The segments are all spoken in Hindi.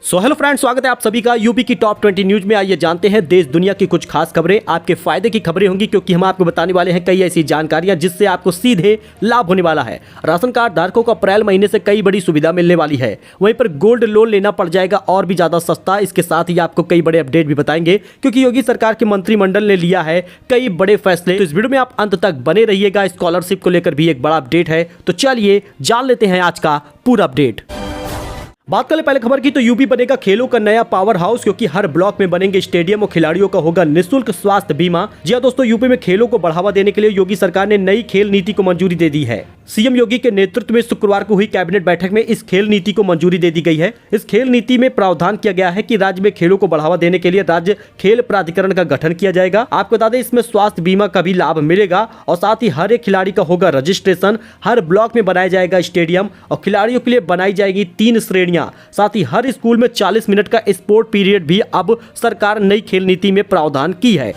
सो हेलो फ्रेंड्स, स्वागत है आप सभी का यूपी की टॉप 20 न्यूज में। आइए जानते हैं देश दुनिया की कुछ खास खबरें। आपके फायदे की खबरें होंगी क्योंकि हम आपको बताने वाले हैं कई ऐसी जानकारियां जिससे आपको सीधे लाभ होने वाला है। राशन कार्ड धारकों को अप्रैल महीने से कई बड़ी सुविधा मिलने वाली है। वहीं पर गोल्ड लोन लेना पड़ जाएगा और भी ज्यादा सस्ता। इसके साथ ही आपको कई बड़े अपडेट भी बताएंगे क्योंकि योगी सरकार के मंत्रिमंडल ने लिया है कई बड़े फैसले। तो इस वीडियो में आप अंत तक बने रहिएगा। स्कॉलरशिप को लेकर भी एक बड़ा अपडेट है, तो चलिए जान लेते हैं आज का पूरा अपडेट। बात करें पहले खबर की, तो यूपी बनेगा खेलों का नया पावर हाउस क्योंकि हर ब्लॉक में बनेंगे स्टेडियम और खिलाड़ियों का होगा निःशुल्क स्वास्थ्य बीमा। जी हां दोस्तों, यूपी में खेलों को बढ़ावा देने के लिए योगी सरकार ने नई खेल नीति को मंजूरी दे दी है। सीएम योगी के नेतृत्व में शुक्रवार को हुई कैबिनेट बैठक में इस खेल नीति को मंजूरी दे दी गई है। इस खेल नीति में प्रावधान किया गया है कि राज्य में खेलों को बढ़ावा देने के लिए राज्य खेल प्राधिकरण का गठन किया जाएगा। आपको बता दें, इसमें स्वास्थ्य बीमा का भी लाभ मिलेगा और साथ ही हर एक खिलाड़ी का होगा रजिस्ट्रेशन। हर ब्लॉक में बनाया जाएगा स्टेडियम और खिलाड़ियों के लिए बनाई जाएगी 3 श्रेणियां। साथ ही हर स्कूल में 40 मिनट का स्पोर्ट पीरियड भी अब सरकार नई खेल नीति में प्रावधान की है।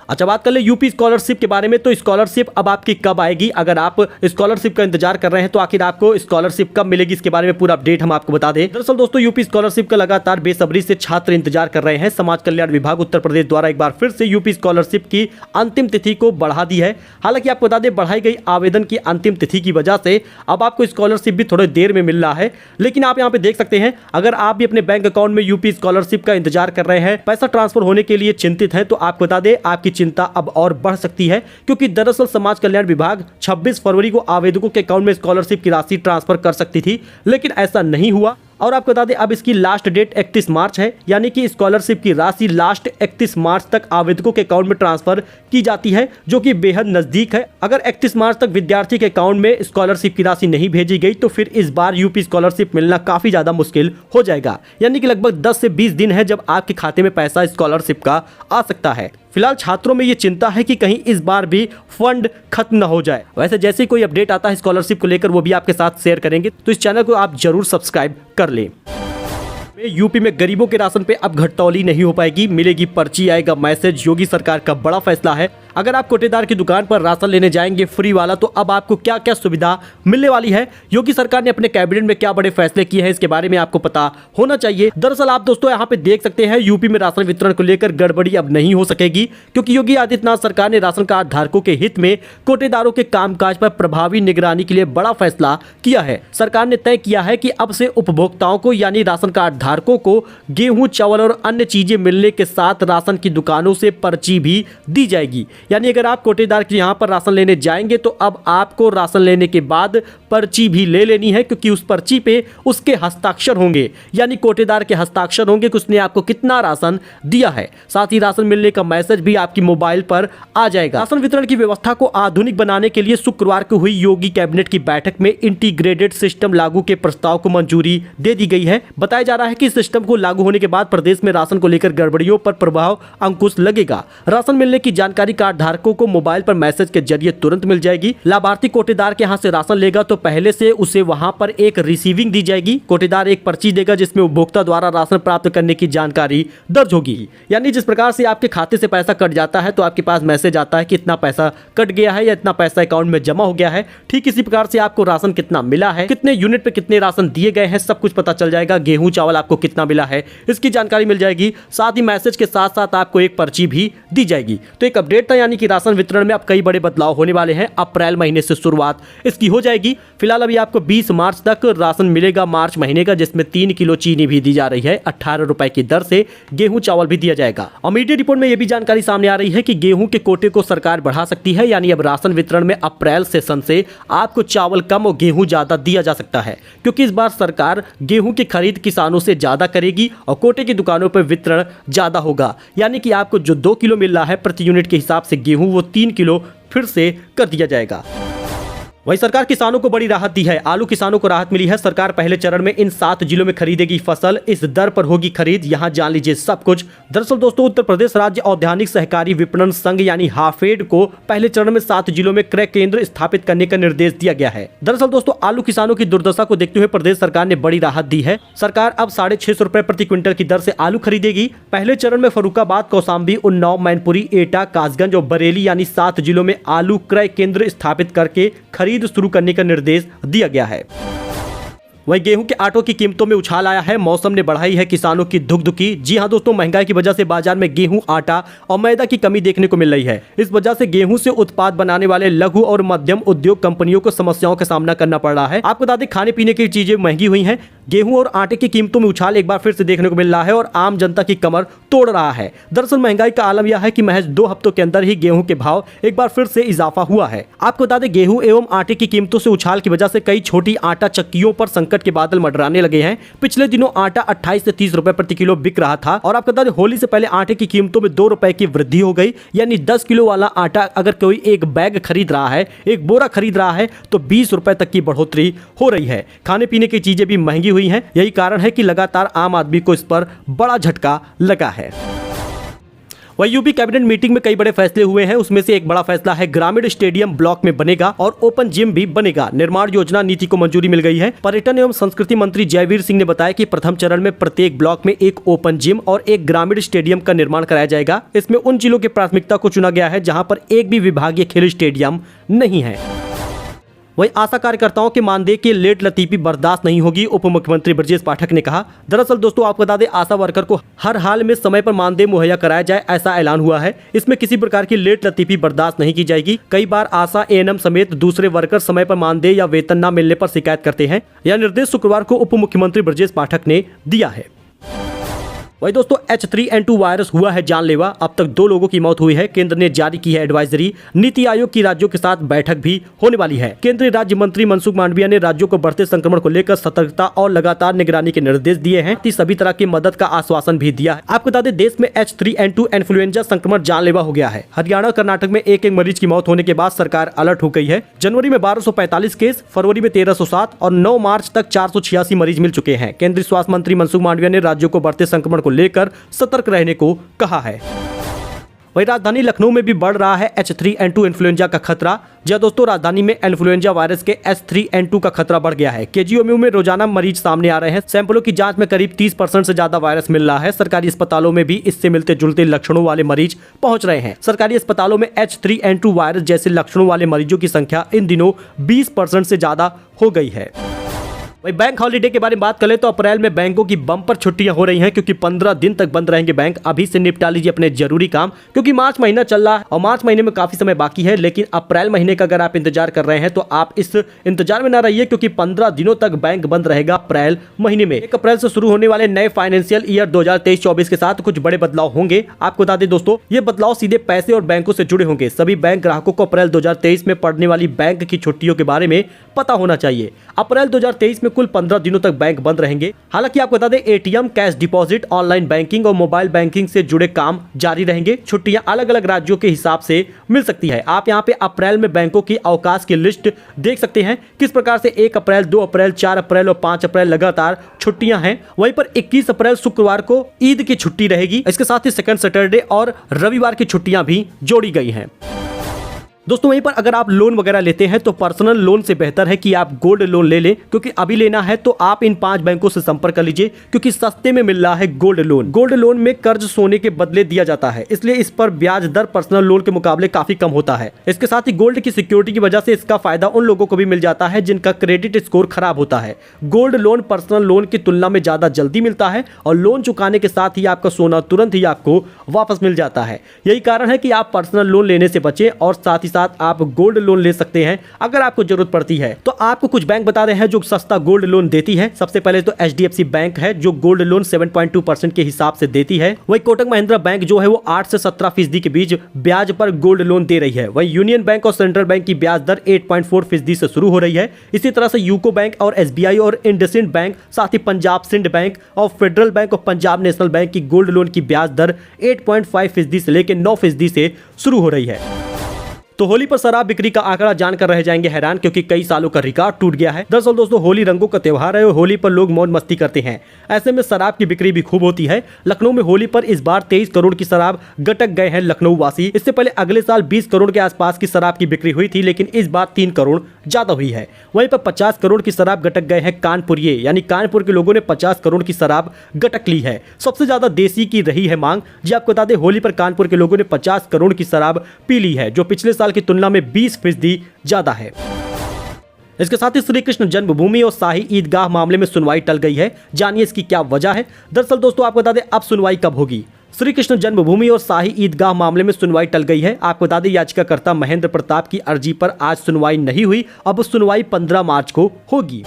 अच्छा, बात कर ले यूपी स्कॉलरशिप के बारे में। तो स्कॉलरशिप अब आपकी कब आएगी? अगर आप स्कॉलरशिप का इंतजार कर रहे हैं तो आखिर आपको स्कॉलरशिप कब मिलेगी, इसके बारे में पूरा अपडेट हम आपको बता दें। दरअसल दोस्तों, यूपी स्कॉलरशिप का लगातार बेसब्री से छात्र इंतजार कर रहे हैं। समाज कल्याण विभाग उत्तर प्रदेश द्वारा एक बार फिर से यूपी स्कॉलरशिप की अंतिम तिथि को बढ़ा दी है। हालांकि आपको बता दें, बढ़ाई गई आवेदन की अंतिम तिथि की वजह से अब आपको स्कॉलरशिप भी थोड़ी देर में मिल रहा है। लेकिन आप यहाँ पे देख सकते हैं, अगर आप भी अपने बैंक अकाउंट में यूपी स्कॉलरशिप का इंतजार कर रहे हैं, पैसा ट्रांसफर होने के लिए चिंतित हैं, तो आपको बता दें आपकी चिंता अब और बढ़ सकती है क्योंकि दरअसल समाज कल्याण विभाग 26 फरवरी को आवेदकों के अकाउंट में स्कॉलरशिप की राशि ट्रांसफर कर सकती थी, लेकिन ऐसा नहीं हुआ। और आपको बता दें, अब इसकी लास्ट डेट 31 मार्च है, यानी कि स्कॉलरशिप की राशि लास्ट 31 मार्च तक आवेदकों के अकाउंट में ट्रांसफर की जाती है, जो कि बेहद नजदीक है। अगर 31 मार्च तक विद्यार्थी के अकाउंट में स्कॉलरशिप की राशि नहीं भेजी गई तो फिर इस बार यूपी स्कॉलरशिप मिलना काफी ज्यादा मुश्किल हो जाएगा। यानी कि लगभग 10 से 20 दिन है जब आपके खाते में पैसा स्कॉलरशिप का आ सकता है। फिलहाल छात्रों में ये चिंता है कि कहीं इस बार भी फंड खत्म न हो जाए। वैसे जैसे ही कोई अपडेट आता है स्कॉलरशिप को लेकर, वो भी आपके साथ शेयर करेंगे, तो इस चैनल को आप जरूर सब्सक्राइब कर लें। यूपी में गरीबों के राशन पे अब घटतौली नहीं हो पाएगी, मिलेगी पर्ची, आएगा मैसेज। योगी सरकार का बड़ा फैसला है। अगर आप कोटेदार की दुकान पर राशन लेने जाएंगे फ्री वाला, तो अब आपको क्या क्या सुविधा मिलने वाली है। योगी सरकार ने अपने कैबिनेट में क्या बड़े फैसले किए हैं, इसके बारे में आपको पता होना चाहिए। दरअसल आप दोस्तों यहाँ पे देख सकते हैं, यूपी में राशन वितरण को लेकर गड़बड़ी अब नहीं हो सकेगी क्योंकि योगी आदित्यनाथ सरकार ने राशन कार्ड धारकों के हित में कोटेदारों के कामकाज पर प्रभावी निगरानी के लिए बड़ा फैसला किया है। सरकार ने तय किया है कि अब से उपभोक्ताओं को यानी राशन कार्ड धारकों को गेहूं, चावल और अन्य चीजें मिलने के साथ राशन की दुकानों से पर्ची भी दी जाएगी। यानी अगर आप कोटेदार के यहाँ पर राशन लेने जाएंगे तो अब आपको राशन लेने के बाद पर्ची भी ले लेनी है क्योंकि उस पर्ची पे उसके हस्ताक्षर होंगे, यानी कोटेदार के हस्ताक्षर होंगे कि उसने आपको कितना राशन दिया है। साथ ही राशन मिलने का मैसेज भी आपकी मोबाइल पर आ जाएगा। राशन वितरण की व्यवस्था को आधुनिक बनाने के लिए शुक्रवार को हुई योगी कैबिनेट की बैठक में इंटीग्रेटेड सिस्टम लागू के प्रस्ताव को मंजूरी दे दी गई है। बताया जा रहा है कि सिस्टम को लागू होने के बाद प्रदेश में राशन को लेकर गड़बड़ियों पर प्रभाव अंकुश लगेगा। राशन मिलने की जानकारी कार्ड धारकों को मोबाइल पर मैसेज के जरिए तुरंत मिल जाएगी। लाभार्थी कोटेदार के यहाँ से राशन लेगा तो पहले से उसे वहां पर एक रिसीविंग दी जाएगी। कोटेदार एक पर्ची देगा जिसमें उपभोक्ता द्वारा राशन प्राप्त करने की जानकारी दर्ज होगी। यानी जिस प्रकार से आपके खाते से पैसा कट जाता है तो आपके पास मैसेज आता है कि इतना पैसा कट गया है या इतना पैसा अकाउंट में जमा हो गया है, ठीक इसी प्रकार से आपको राशन कितना मिला है, कितने यूनिट पे कितने राशन दिए गए हैं, सब कुछ पता चल जाएगा। गेहूं, चावल आपको कितना मिला है, इसकी जानकारी मिल जाएगी। साथ ही मैसेज के साथ साथ आपको एक पर्ची भी दी जाएगी। तो एक अपडेट था, यानी कि राशन वितरण में अब कई बड़े बदलाव होने वाले हैं। अप्रैल महीने से शुरुआत इसकी हो जाएगी। फिलहाल अभी आपको 20 मार्च तक राशन मिलेगा मार्च महीने का, जिसमें 3 किलो चीनी भी दी जा रही है। 18 रुपए की दर से गेहूं, चावल भी दिया जाएगा। और मीडिया रिपोर्ट में यह भी जानकारी सामने आ रही है कि गेहूं के कोटे को सरकार बढ़ा सकती है, यानी अब राशन वितरण में अप्रैल सेशन से आपको चावल कम और गेहूं ज्यादा दिया जा सकता है क्योंकि इस बार सरकार गेहूं की खरीद किसानों से ज्यादा करेगी और कोटे की दुकानों पर वितरण ज्यादा होगा। यानी कि आपको जो 2 किलो मिल रहा है प्रति यूनिट के हिसाब से गेहूं, वो 3 किलो फिर से कर दिया जाएगा। वही सरकार किसानों को बड़ी राहत दी है। आलू किसानों को राहत मिली है। सरकार पहले चरण में इन 7 जिलों में खरीदेगी फसल। इस दर पर होगी खरीद। यहां जान लीजिए सब कुछ। दरअसल दोस्तों, उत्तर प्रदेश राज्य औद्यानिक सहकारी विपणन संघ यानी हाफेड को पहले चरण में 7 जिलों में क्रय केंद्र स्थापित करने का निर्देश दिया गया है। दरअसल दोस्तों, आलू किसानों की दुर्दशा को देखते हुए प्रदेश सरकार ने बड़ी राहत दी है। सरकार अब 650 रुपए प्रति क्विंटल की दर से आलू खरीदेगी। पहले चरण में फर्रुखाबाद, कौशाम्बी, उन्नाव, मैनपुरी, एटा, कासगंज और बरेली यानी 7 जिलों में आलू क्रय केंद्र स्थापित करके खरीद शुरू करने का निर्देश दिया गया है। वहीं गेहूं के आटों की कीमतों में उछाल आया है। मौसम ने बढ़ाई है किसानों की धुकधुकी। जी हां दोस्तों, महंगाई की वजह से बाजार में गेहूं, आटा और मैदा की कमी देखने को मिल रही है। इस वजह से गेहूं से उत्पाद बनाने वाले लघु और मध्यम उद्योग कंपनियों को समस्याओं का सामना करना पड़ रहा है। आपको बता दें, खाने पीने की चीजें महंगी हुई हैं। गेहूं और आटे की कीमतों में उछाल एक बार फिर से देखने को मिल रहा है और आम जनता की कमर तोड़ रहा है। दरअसल महंगाई का आलम यह है कि महज 2 हफ्तों के अंदर ही गेहूं के भाव एक बार फिर से इजाफा हुआ है। आपको बता दें, गेहूं एवं आटे की कीमतों से उछाल की वजह से कई छोटी आटा चक्कियों पर संकट के बादल मंडराने लगे हैं। पिछले दिनों आटा 28 से 30 रुपए प्रति किलो बिक रहा था और आपको बता दें, होली से पहले आटे की कीमतों में 2 रुपए की वृद्धि हो गई। यानी 10 किलो वाला आटा अगर कोई एक बैग खरीद रहा है, एक बोरा खरीद रहा है, तो 20 रुपए तक की बढ़ोतरी हो रही है। खाने पीने की चीजें भी महंगी हुई हैं। यही कारण है कि लगातार आम आदमी को इस पर बड़ा झटका लगा है। वहीं यूपी कैबिनेट मीटिंग में कई बड़े फैसले हुए हैं। उसमें से एक बड़ा फैसला है, ग्रामीण स्टेडियम ब्लॉक में बनेगा और ओपन जिम भी बनेगा। निर्माण योजना नीति को मंजूरी मिल गई है। पर्यटन एवं संस्कृति मंत्री जयवीर सिंह ने बताया कि प्रथम चरण में प्रत्येक ब्लॉक में एक ओपन जिम और एक ग्रामीण स्टेडियम का निर्माण कराया जाएगा। इसमें उन जिलों की प्राथमिकता को चुना गया है जहां पर एक भी विभागीय खेल स्टेडियम नहीं है। वहीं आशा कार्यकर्ताओं के मानदेय की लेट लतीफी बर्दाश्त नहीं होगी, उप मुख्यमंत्री ब्रजेश पाठक ने कहा। दरअसल दोस्तों, आपको बता दें, आशा वर्कर को हर हाल में समय पर मानदेय मुहैया कराया जाए, ऐसा ऐलान हुआ है। इसमें किसी प्रकार की लेट लतीफी बर्दाश्त नहीं की जाएगी। कई बार आशा, एएनएम समेत दूसरे वर्कर समय पर मानदेय या वेतन न मिलने पर शिकायत करते हैं। यह निर्देश शुक्रवार को उप मुख्यमंत्री ब्रजेश पाठक ने दिया है। वही दोस्तों, H3N2 वायरस हुआ है जानलेवा। अब तक 2 लोगों की मौत हुई है। केंद्र ने जारी की है एडवाइजरी। नीति आयोग की राज्यों के साथ बैठक भी होने वाली है। केंद्रीय राज्य मंत्री मनसुख मांडविया ने राज्यों को बढ़ते संक्रमण को लेकर सतर्कता और लगातार निगरानी के निर्देश दिए हैं। सभी तरह की मदद का आश्वासन भी दिया है। आपको बता दें, देश में H3N2 इन्फ्लुएंजा संक्रमण जानलेवा हो गया है। हरियाणा, कर्नाटक में एक मरीज की मौत होने के बाद सरकार अलर्ट हो गई है। जनवरी में 1245 केस, फरवरी में 1307 और 9 मार्च तक 486 मरीज मिल चुके हैं। केंद्रीय स्वास्थ्य मंत्री मनसुख मांडविया ने राज्यों को बढ़ते संक्रमण को लेकर सतर्क रहने को कहा है। वहीं राजधानी लखनऊ में भी बढ़ रहा है H3N2 इन्फ्लुएंजा का खतरा। जी दोस्तों, राजधानी में इन्फ्लुएंजा वायरस के H3N2 का खतरा बढ़ गया है। केजीएमयू में रोजाना मरीज सामने आ रहे हैं। सैंपलों की जांच में करीब 30% से ज्यादा वायरस मिल रहा है। सरकारी अस्पतालों में भी इससे मिलते जुलते लक्षणों वाले मरीज पहुंच रहे हैं। सरकारी अस्पतालों में H3N2 वायरस जैसे लक्षणों वाले मरीजों की संख्या इन दिनों 20% से ज्यादा हो गई है। वही बैंक हॉलीडे के बारे में बात करें तो अप्रैल में बैंकों की बम्पर छुट्टियां हो रही हैं, क्योंकि 15 दिन तक बंद रहेंगे बैंक। अभी से निपटा लीजिए अपने जरूरी काम, क्योंकि मार्च महीना चल रहा है और मार्च महीने में काफी समय बाकी है। लेकिन अप्रैल महीने का अगर आप इंतजार कर रहे हैं तो आप इस इंतजार में ना रहिए, क्योंकि 15 दिनों तक बैंक बंद रहेगा अप्रैल महीने में। 1 अप्रैल से शुरू होने वाले नए फाइनेंशियल ईयर 2023-24 के साथ कुछ बड़े बदलाव होंगे। आपको बता दें दोस्तों, ये बदलाव सीधे पैसे और बैंकों से जुड़े होंगे। सभी बैंक ग्राहकों को अप्रैल 2023 में पड़ने वाली बैंक की छुट्टियों के बारे में पता होना चाहिए। अप्रैल 2023 में कुल 15 दिनों तक बैंक बंद रहेंगे। हालांकि आपको बता दें, ATM, cash deposit, online banking और मोबाइल बैंकिंग से जुड़े काम जारी रहेंगे। छुट्टियां अलग अलग राज्यों के हिसाब से मिल सकती है। आप यहां पे अप्रैल में बैंकों की अवकाश की लिस्ट देख सकते हैं, किस प्रकार से 1 अप्रैल, 2 अप्रैल, 4 अप्रैल और 5 अप्रैल लगातार छुट्टियां हैं। वहीं पर 21 अप्रैल शुक्रवार को ईद की छुट्टी रहेगी। इसके साथ ही सेकंड सैटरडे और रविवार की छुट्टियां भी जोड़ी गई हैं। दोस्तों, वहीं पर अगर आप लोन वगैरह लेते हैं तो पर्सनल लोन से बेहतर है कि आप गोल्ड लोन ले लें, क्योंकि अभी लेना है तो आप इन 5 बैंकों से संपर्क कर लीजिए, क्योंकि सस्ते में मिल रहा है गोल्ड लोन। गोल्ड लोन में कर्ज सोने के बदले दिया जाता है, इसलिए इस पर ब्याज दर पर्सनल लोन के मुकाबले काफी कम होता है। इसके साथ ही गोल्ड की सिक्योरिटी की वजह से इसका फायदा उन लोगों को भी मिल जाता है जिनका क्रेडिट स्कोर खराब होता है। गोल्ड लोन पर्सनल लोन की तुलना में ज्यादा जल्दी मिलता है और लोन चुकाने के साथ ही आपका सोना तुरंत ही आपको वापस मिल जाता है। यही कारण है कि आप पर्सनल लोन लेने से बचें और साथ ही साथ आप गोल्ड लोन ले सकते हैं अगर आपको जरूरत पड़ती है। तो आपको कुछ बैंक बता रहे हैं जो सस्ता गोल्ड लोन देती है। सबसे पहले तो HDFC बैंक है जो गोल्ड लोन 7.2% के हिसाब से देती है। वही कोटक महिंद्रा बैंक जो है वो 8 से 17% के बीच ब्याज पर गोल्ड लोन दे रही है। वही यूनियन बैंक और सेंट्रल बैंक की ब्याज दर 8.4% से शुरू हो रही है। इसी तरह से यूको बैंक और SBI और इंडसइंड बैंक, साथ ही पंजाब सिंध बैंक और फेडरल बैंक और पंजाब नेशनल बैंक की गोल्ड लोन की ब्याज दर 8.5% से लेकर 9% से शुरू हो रही है। तो होली पर शराब बिक्री का आंकड़ा जानकर रह जाएंगे हैरान, क्योंकि कई सालों का रिकॉर्ड टूट गया है। दरअसल दोस्तों, होली रंगों का त्योहार है और होली पर लोग मौज मस्ती करते हैं। ऐसे में शराब की बिक्री भी खूब होती है। लखनऊ में होली पर इस बार 23 करोड़ की शराब गटक गए हैं लखनऊ वासी। इससे पहले अगले साल 20 करोड़ के आसपास की शराब की बिक्री हुई थी, लेकिन इस बार 3 करोड़ ज्यादा हुई है। वहीं पर 50 करोड़ की शराब गटक गए हैं कानपुरिये, यानी कानपुर के लोगों ने 50 करोड़ की शराब गटक ली है। सबसे ज्यादा देसी की रही है मांग। जी आपको बता दें, होली पर कानपुर के लोगों ने 50 करोड़ की शराब पी ली है, जो पिछले साल की तुलना में 20% ज्यादा है। इसके साथ ही श्री कृष्ण जन्मभूमि और शाही ईदगाह मामले में सुनवाई टल गई है। जानिए इसकी क्या वजह है। दरअसल दोस्तों आपको बता दें अब सुनवाई कब होगी। श्री कृष्ण जन्मभूमि और शाही ईदगाह मामले में सुनवाई टल गई है। आपको बता दें याचिकाकर्ता महेंद्र प्रताप की अर्जी पर आज सुनवाई नहीं हुई। अब सुनवाई 15 मार्च को होगी।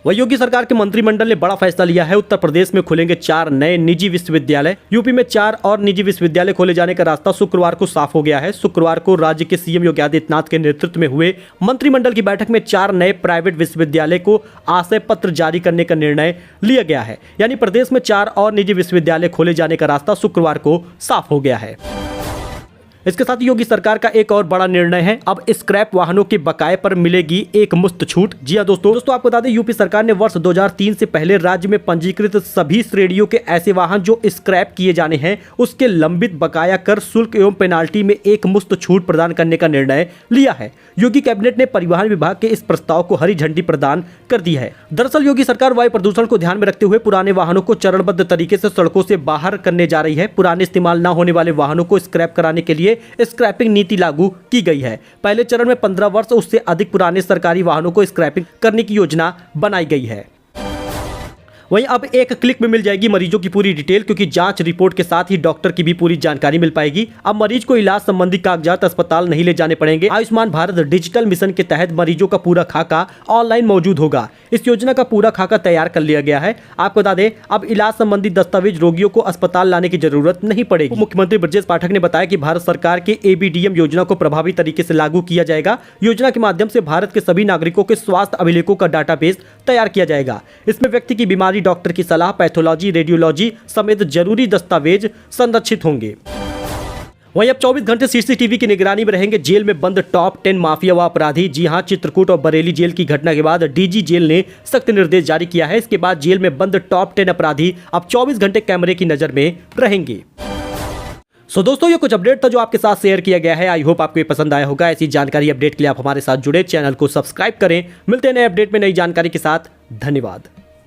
वही योगी सरकार के मंत्रिमंडल ने बड़ा फैसला लिया है। उत्तर प्रदेश में खुलेंगे 4 नए निजी विश्वविद्यालय। यूपी में 4 और निजी विश्वविद्यालय खोले जाने का रास्ता शुक्रवार को साफ हो गया है। शुक्रवार को राज्य के सीएम योगी आदित्यनाथ के नेतृत्व में हुए मंत्रिमंडल की बैठक में 4 नए प्राइवेट विश्वविद्यालय को आशय पत्र जारी करने का निर्णय लिया गया है। यानी प्रदेश में 4 और निजी विश्वविद्यालय खोले जाने का रास्ता शुक्रवार को साफ हो गया है। इसके साथ योगी सरकार का एक और बड़ा निर्णय है। अब स्क्रैप वाहनों के बकाये पर मिलेगी एक मुश्त छूट। जी हां दोस्तों आपको बता दें यूपी सरकार ने वर्ष 2003 से पहले राज्य में पंजीकृत सभी श्रेणियों के ऐसे वाहन जो स्क्रैप किए जाने हैं उसके लंबित बकाया कर शुल्क एवं पेनाल्टी में एक मुश्त छूट प्रदान करने का निर्णय लिया है। योगी कैबिनेट ने परिवहन विभाग के इस प्रस्ताव को हरी झंडी प्रदान कर दी है। दरअसल योगी सरकार वायु प्रदूषण को ध्यान में रखते हुए पुराने वाहनों को चरणबद्ध तरीके से सड़कों से बाहर करने जा रही है। पुराने इस्तेमाल न होने वाले वाहनों को स्क्रैप कराने के लिए स्क्रैपिंग नीति लागू की गई है। पहले चरण में 15 वर्ष उससे अधिक पुराने सरकारी वाहनों को स्क्रैपिंग करने की योजना बनाई गई है। वहीं अब एक क्लिक में मिल जाएगी मरीजों की पूरी डिटेल, क्योंकि जांच रिपोर्ट के साथ ही डॉक्टर की भी पूरी जानकारी मिल पाएगी। अब मरीज को इलाज संबंधी कागजात अस्पताल नहीं ले जाने पड़ेंगे। आयुष्मान भारत डिजिटल मिशन के तहत मरीजों का पूरा खाका ऑनलाइन मौजूद होगा। इस योजना का पूरा खाका तैयार कर लिया गया है। आपको बता दें अब इलाज संबंधी दस्तावेज रोगियों को अस्पताल लाने की जरूरत नहीं पड़ेगी। मुख्यमंत्री ब्रजेश पाठक ने बताया कि भारत सरकार के ABDM योजना को प्रभावी तरीके से लागू किया जाएगा। योजना के माध्यम से भारत के सभी नागरिकों के स्वास्थ्य अभिलेखों का डाटाबेस तैयार किया जाएगा। इसमें व्यक्ति की बीमारी, डॉक्टर की सलाह, पैथोलॉजी, रेडियोलॉजी समेत जरूरी दस्तावेज संरक्षित होंगे। वहीं अब 24 घंटे CCTV की निगरानी में रहेंगे जेल में बंद टॉप 10 माफिया व अपराधी। जी हां, चित्रकूट और बरेली जेल की घटना के बाद DG जेल ने सख्त निर्देश जारी किया है। इसके बाद जेल में बंद टॉप 10 अपराधी अब 24 घंटे कैमरे की नजर में रहेंगे। दोस्तों ये कुछ अपडेट था जो आपके साथ शेयर किया गया है। आई होप आपको ये पसंद आया होगा। ऐसी जानकारी अपडेट के लिए आप हमारे साथ जुड़े, चैनल को सब्सक्राइब करें। मिलते हैं नए अपडेट में नई जानकारी के साथ। धन्यवाद।